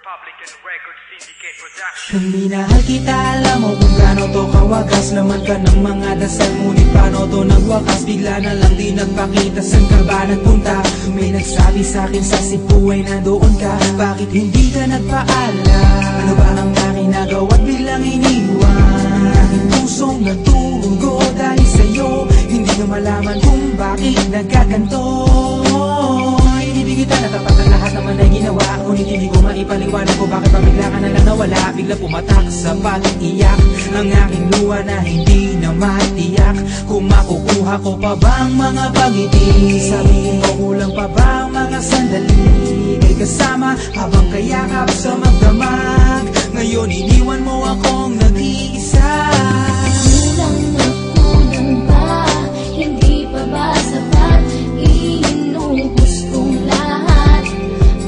Republican Record Syndicate Production. Kung minahal kita, alam mo kung gaano to kawagas. Laman ka ng mga dasal, ngunit paano to nagwakas? Bigla na lang di nagpakita, saan ka ba nagpunta? May nagsabi sa'kin sa Cebu ay nandoon ka. Bakit hindi ka nagpaalam? Ano ba ang aking nagawa't biglang iniwan? Aking pusong nagdugo dahil sa'yo, hindi ko malaman kung bakit nagkaganto. Hindi kita natapat ang lahat naman ay ginawa, ngunit hindi ko maipaliwanag ko bakit pabigla ka na lang nawala. Bigla pumatak sa pag-iyak ang aking luha na hindi na matiyak. Kung makukuha ko pa bang mga pangiti? Sabihin mo kulang pa bang mga sandali? Ay kasama habang kayakap sa magdamag. Ngayon iniwan mo akong nag-iisa. Kulang na kulang ba? Hindi pa ba sapat? Inubos kong lahat.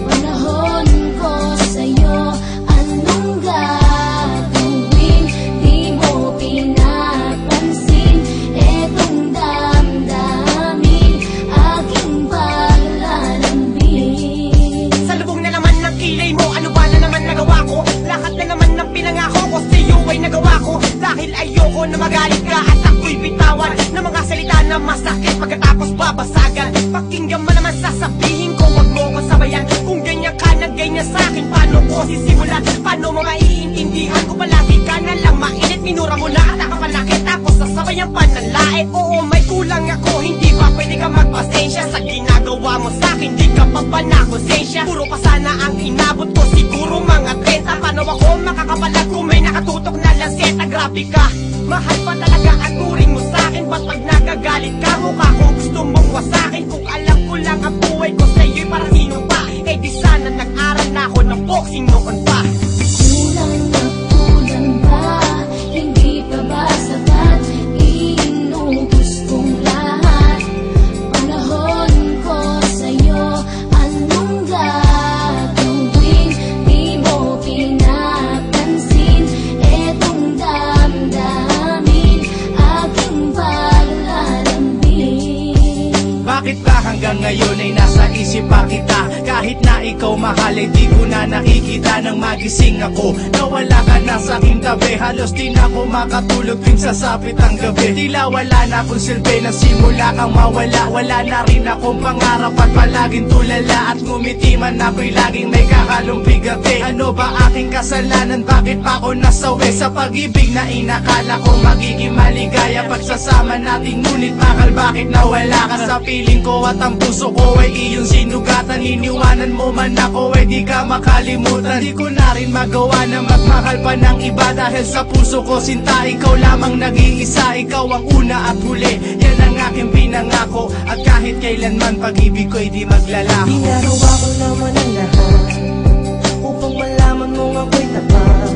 Panahon ko sa'yo, anong gagawin? Di mo pinapansin etong damdamin, aking paglalambing. Sa lubong na naman ng kilay mo, ano ba na naman nagawa ko? Lahat na naman ng pinangako ko sa'yo ay nagawa ko. Dahil ayoko na magalit ka at ako'y bitawan ng mga salita na masakit pagkatapos babasagan. Pakinggan mo naman sasabihin ko, wag mo ko sabayan. Kung ganyan ka na ganyan sa'kin, paano ko sisimulan? Paano mo maiintindihan ko palagi ka na lang mainit? Minura mo na at nakapalaki tapos sasabayan pa ng lait. Oo, may kulang ako, hindi ba pwede ka magpasensya sa ginagawa mo sa'kin? Di ka pa ba nakonsensya? Puro pa sana ang inabot ko, siguro mga 30. Paano ako makakapalag kung may nakatutok na lanseta? Grabe ka, mahal pa talaga ang turing mo sa'kin. Ba't pag nagagalit ka, mukha ko gusto mong wasakin? Kung alam ko lang ang buhay ko sa'yo'y para sino pa? Eh di sana nag-aral na ako ng boxing noon pa. Kulang na kulang ba? Hindi pa ba sapat? Inubos kong lahat. Panahon ko sa'yo, anong gagawin? Di mo pinapansin etong damdamin, aking paglalambing. Bakit ba hanggang ngayon ay nasa isip pa kita? Kahit na ikaw mahal ay di ko na nakikita. Nang magising ako, nawala ka na sa aking tabi. Halos di na ako makatulog tuwing sasapit ang gabi. Tila wala na akong silbi na simula kang mawala. Wala na rin akong pangarap at palaging tulala. At ngumiti man ako'y laging may kahalong bigati. Ano ba aking kasalanan? Bakit pa ako nasawi sa pag-ibig na inakala ko magiging maligaya? Pagsasama natin ngunit bakal bakit nawala ka? Sa piling ko at ang puso ko ay iyong sinugatan. Iniwanan mo man ako ay di ka makalimutan. Di ko na rin magawa na magmahal pa ng iba. Dahil sa puso ko sinta, ikaw lamang nag-iisa. Ikaw ang una at huli, yan ang aking pinangako. At kahit kailanman pag-ibig ko'y di maglalaho. Ginagawa ko naman ang lahat upang malaman mong ako'y tapat.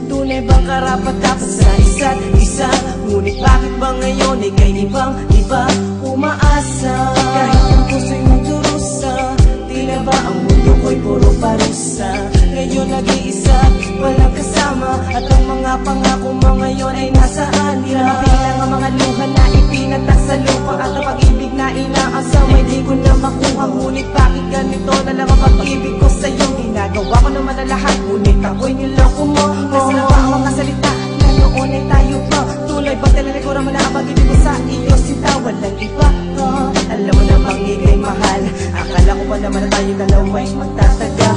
Tunay bang karapat dapat sa isa't isa? Ngunit bakit ba ngayon ay kay ibang iba umaasa? Kahit ang puso'y magdurusa, tila ba ang mundo ko'y puro parusa? Ngayon nag-iisa, walang kasama, at ang mga pangako mo ngayon ay nasaan? Di na mabilang ang mga luha na ipinatak sa lupa, at ang pag-ibig na inaasam ay di ko na makuha. Ngunit bakit ganito na lang ang pag-ibig ko sa'yo? Ginagawa ko naman na lahat, ngunit ako'y niloko mo. Kasi na ba ang mga salita na noon ay tayo pa? Tuloy ba talaga ko naman na ang pag-ibig ko sa iyo? Sinta, walang iba. Alam mo na bang ika'y mahal? Akala ko ba naman na tayo dalawa'y magtataga?